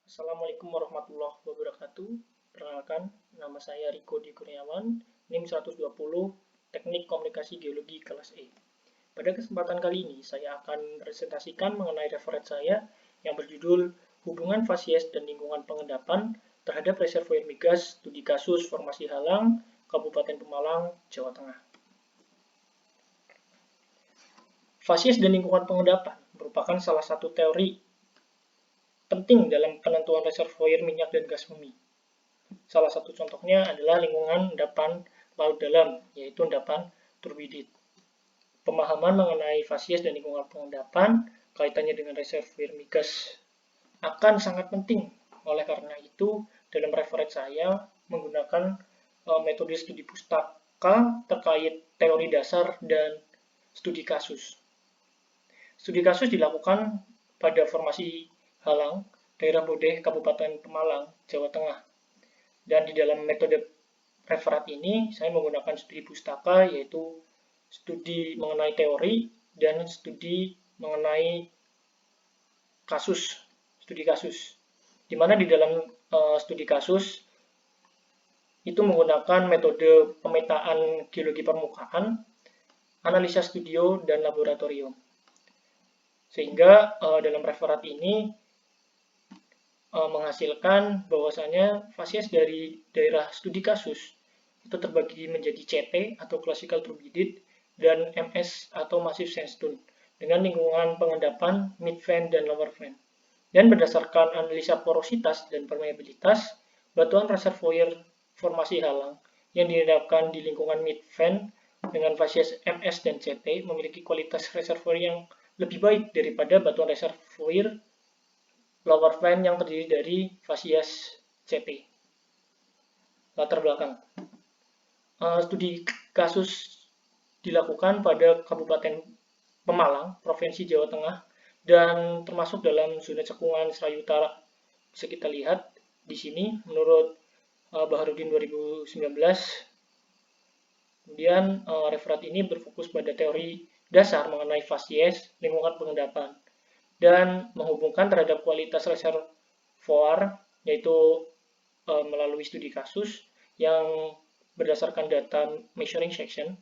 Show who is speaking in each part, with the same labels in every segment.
Speaker 1: Assalamualaikum warahmatullahi wabarakatuh. Perkenalkan, nama saya Riko Di Kurniawan, NIM 120, Teknik Komunikasi Geologi kelas E. Pada kesempatan kali ini, saya akan presentasikan mengenai referat saya yang berjudul Hubungan Fasies dan Lingkungan Pengendapan terhadap Reservoir Migas Studi Kasus Formasi Halang, Kabupaten Pemalang, Jawa Tengah. Fasies dan lingkungan pengendapan merupakan salah satu teori penting dalam penentuan reservoir minyak dan gas bumi. Salah satu contohnya adalah lingkungan endapan laut dalam, yaitu endapan turbidit. Pemahaman mengenai fasies dan lingkungan pengendapan kaitannya dengan reservoir migas akan sangat penting. Oleh karena itu, dalam referat saya menggunakan metode studi pustaka terkait teori dasar dan studi kasus. Studi kasus dilakukan pada formasi Halang, daerah Bodeh, Kabupaten Pemalang, Jawa Tengah. Dan di dalam metode referat ini, saya menggunakan studi pustaka, yaitu studi mengenai teori dan studi mengenai kasus, studi kasus. Di mana di dalam studi kasus itu menggunakan metode pemetaan geologi permukaan, analisa studio, dan laboratorium. Sehingga dalam referat ini menghasilkan bahwasanya fasies dari daerah studi kasus itu terbagi menjadi CT atau Classical Turbidite dan MS atau Massive Sandstone dengan lingkungan pengendapan mid vein dan lower vein. Dan berdasarkan analisa porositas dan permeabilitas, batuan reservoir formasi halang yang diendapkan di lingkungan mid vein dengan fasies MS dan CT memiliki kualitas reservoir yang lebih baik daripada batuan reservoir lower vein yang terdiri dari fasies CT. Latar belakang. Studi kasus dilakukan pada Kabupaten Pemalang, Provinsi Jawa Tengah, dan termasuk dalam zona cekungan Serayu Utara. Bisa kita lihat di sini, menurut Baharudin 2019, kemudian referat ini berfokus pada teori dasar mengenai fasies, lingkungan pengendapan, dan menghubungkan terhadap kualitas reservoir, yaitu melalui studi kasus yang berdasarkan data measuring section,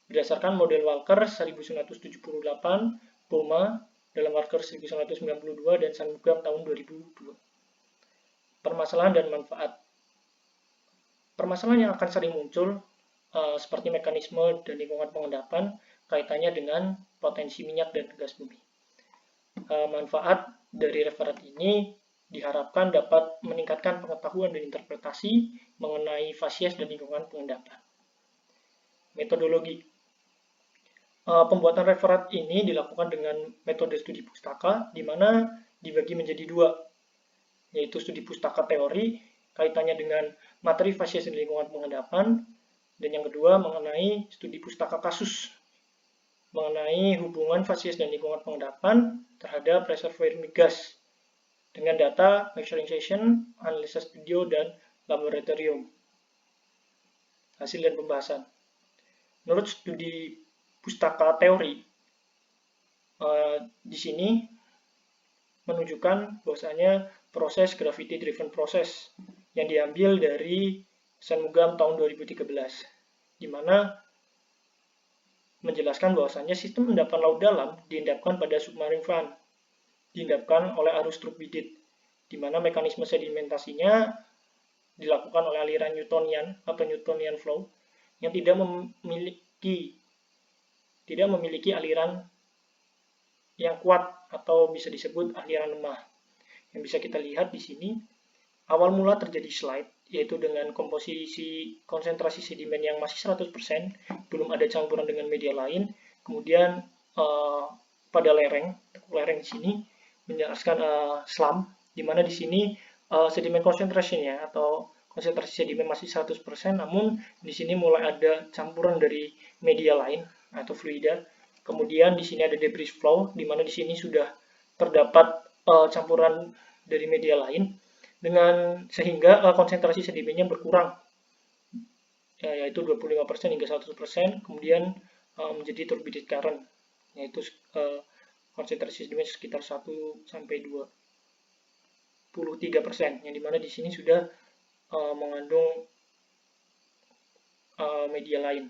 Speaker 1: berdasarkan model Walker 1978, BOMA dalam Walker 1992, dan Sanggram tahun 2002. Permasalahan dan manfaat. Permasalahan yang akan sering muncul seperti mekanisme dan lingkungan pengendapan kaitannya dengan potensi minyak dan gas bumi. Manfaat dari referat ini diharapkan dapat meningkatkan pengetahuan dan interpretasi mengenai fasies dan lingkungan pengendapan. Metodologi. Pembuatan referat ini dilakukan dengan metode studi pustaka, di mana dibagi menjadi dua, yaitu studi pustaka teori, kaitannya dengan materi fasies dan lingkungan pengendapan, dan yang kedua mengenai studi pustaka kasus, mengenai hubungan fasies dan lingkungan pengendapan terhadap reservoir migas dengan data measuring session, analisa studio, dan laboratorium. Hasil dan pembahasan. Menurut studi pustaka teori, di sini menunjukkan bahwasanya proses gravity driven process yang diambil dari Sanggram tahun 2013, di mana menjelaskan bahwasanya sistem endapan laut dalam diendapkan pada submarine fan, diendapkan oleh arus turbidit, di mana mekanisme sedimentasinya dilakukan oleh aliran Newtonian atau Newtonian flow yang tidak memiliki aliran yang kuat atau bisa disebut aliran lemah. Yang bisa kita lihat di sini, awal mula terjadi slide, yaitu dengan komposisi konsentrasi sedimen yang masih 100%, belum ada campuran dengan media lain. Kemudian pada lereng di sini menjelaskan slump, di mana di sini sedimen konsentrasinya atau konsentrasi sedimen masih 100%, namun di sini mulai ada campuran dari media lain atau fluida. Kemudian di sini ada debris flow, di mana di sini sudah terdapat campuran dari media lain, dengan sehingga konsentrasi sedimennya berkurang, yaitu 25% hingga 100%, kemudian menjadi turbidite current, yaitu konsentrasi sedimen sekitar 1 sampai 2. yang dimana di sini sudah mengandung media lain.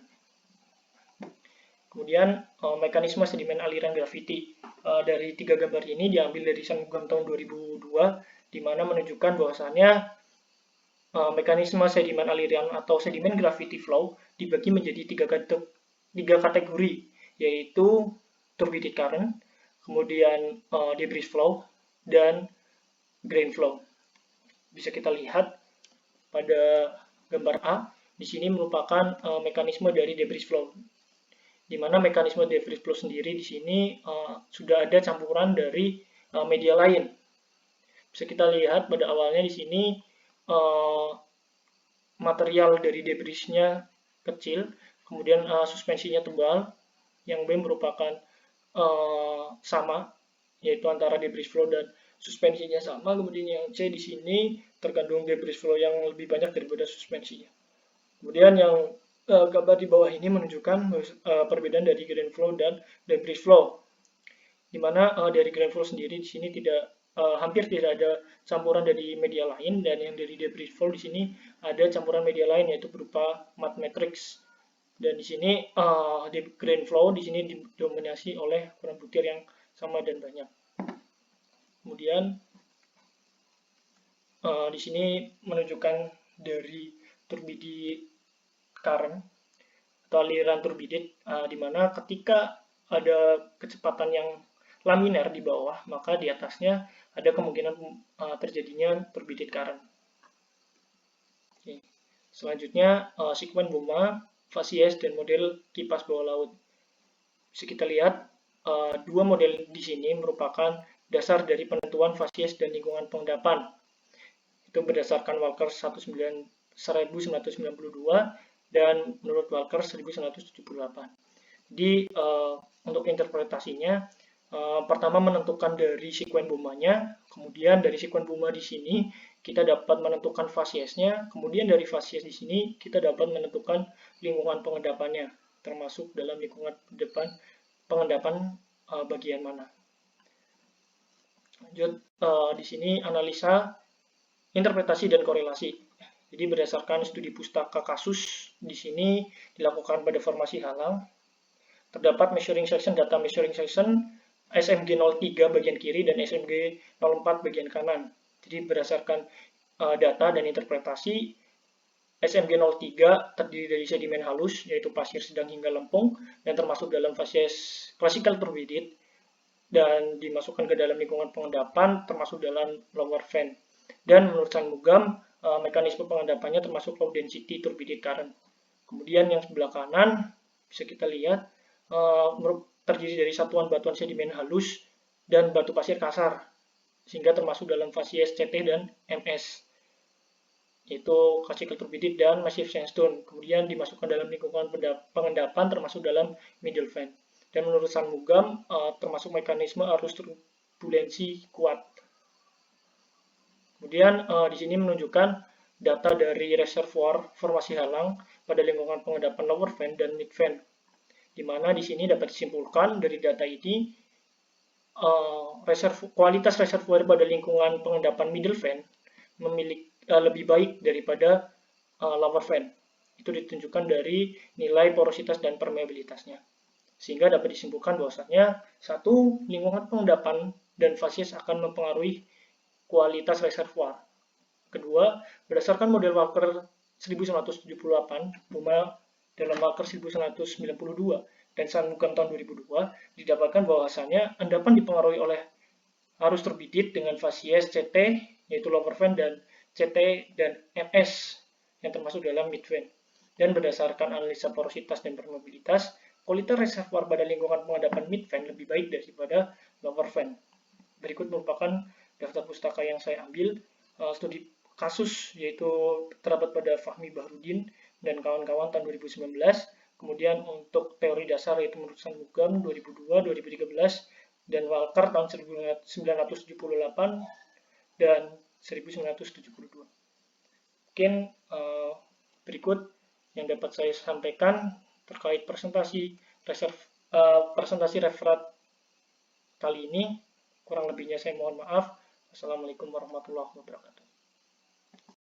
Speaker 1: Kemudian mekanisme sedimen aliran grafiti dari 3 gambar ini diambil dari Sangugam tahun 2002, di mana menunjukkan bahwasannya mekanisme sedimen aliran atau sedimen gravity flow dibagi menjadi 3 kategori, yaitu turbidity current, kemudian debris flow, dan grain flow. Bisa kita lihat pada gambar A, di sini merupakan mekanisme dari debris flow, di mana mekanisme debris flow sendiri di sini sudah ada campuran dari media lain. Bisa kita lihat pada awalnya di sini material dari debrisnya kecil, kemudian suspensinya tebal, yang B merupakan sama, yaitu antara debris flow dan suspensinya sama, kemudian yang C di sini terkandung debris flow yang lebih banyak daripada suspensinya. Kemudian yang gambar di bawah ini menunjukkan perbedaan dari grain flow dan debris flow, di mana dari grain flow sendiri di sini hampir tidak ada campuran dari media lain, dan yang dari debris flow di sini ada campuran media lain, yaitu berupa mud matrix. Dan di sini di grain flow di sini didominasi oleh ukuran butir yang sama dan banyak. Kemudian di sini menunjukkan dari turbidity current atau aliran turbidit, di mana ketika ada kecepatan yang laminar di bawah, maka di atasnya ada kemungkinan terjadinya turbidity current. Oke. Selanjutnya sekuen Boma, fasies, dan model kipas bawah laut. Bisa kita lihat dua model di sini merupakan dasar dari penentuan fasies dan lingkungan pengendapan. Itu berdasarkan Walker 1992 dan menurut Walker 1978. Jadi untuk interpretasinya, pertama menentukan dari sekuen Bomanya, kemudian dari sekuen Boma di sini kita dapat menentukan fasiesnya, kemudian dari fasies di sini kita dapat menentukan lingkungan pengendapannya, termasuk dalam lingkungan pengendapan bagian mana. Lanjut, di sini analisa, interpretasi, dan korelasi. Jadi berdasarkan studi pustaka kasus di sini dilakukan pada formasi halang, terdapat measuring section, data measuring section SMG 03 bagian kiri dan SMG 04 bagian kanan. Jadi berdasarkan data dan interpretasi, SMG 03 terdiri dari sedimen halus, yaitu pasir sedang hingga lempung, dan termasuk dalam fasies classical turbidite, dan dimasukkan ke dalam lingkungan pengendapan, termasuk dalam lower fan. Dan menurut Sangugam, mekanisme pengendapannya termasuk low density turbidite current. Kemudian yang sebelah kanan, bisa kita lihat, terdiri dari satuan batuan sedimen halus dan batu pasir kasar, sehingga termasuk dalam fasies CT dan MS, yaitu classical turbidite dan massive sandstone. Kemudian dimasukkan dalam lingkungan pengendapan termasuk dalam middle fan. Dan menurut Sangugam termasuk mekanisme arus turbulensi kuat. Kemudian di sini menunjukkan data dari reservoir formasi halang pada lingkungan pengendapan lower fan dan mid fan, di mana di sini dapat disimpulkan dari data ini kualitas reservoir pada lingkungan pengendapan middle fan memiliki lebih baik daripada lower fan. Itu ditunjukkan dari nilai porositas dan permeabilitasnya. Sehingga dapat disimpulkan bahwasanya satu, lingkungan pengendapan dan fasies akan mempengaruhi kualitas reservoir. Kedua, berdasarkan model Walker 1978, Boma dalam Walker 1992, dan Sangugam tahun 2002, didapatkan bahwasannya endapan dipengaruhi oleh arus turbidite dengan fasies CT, yaitu lower fan, dan CT dan MS, yang termasuk dalam mid fan. Dan berdasarkan analisa porositas dan permeabilitas, kualitas reservoir pada lingkungan pengendapan mid fan lebih baik daripada lower fan. Berikut merupakan daftar pustaka yang saya ambil, studi kasus, yaitu terdapat pada Fahmi Bahrudin dan kawan-kawan tahun 2019. Kemudian untuk teori dasar yaitu menurut Sangugam 2002, 2013, dan Walker tahun 1978 dan 1972. Mungkin berikut yang dapat saya sampaikan terkait presentasi referat kali ini. Kurang lebihnya saya mohon maaf. Wassalamualaikum warahmatullahi wabarakatuh.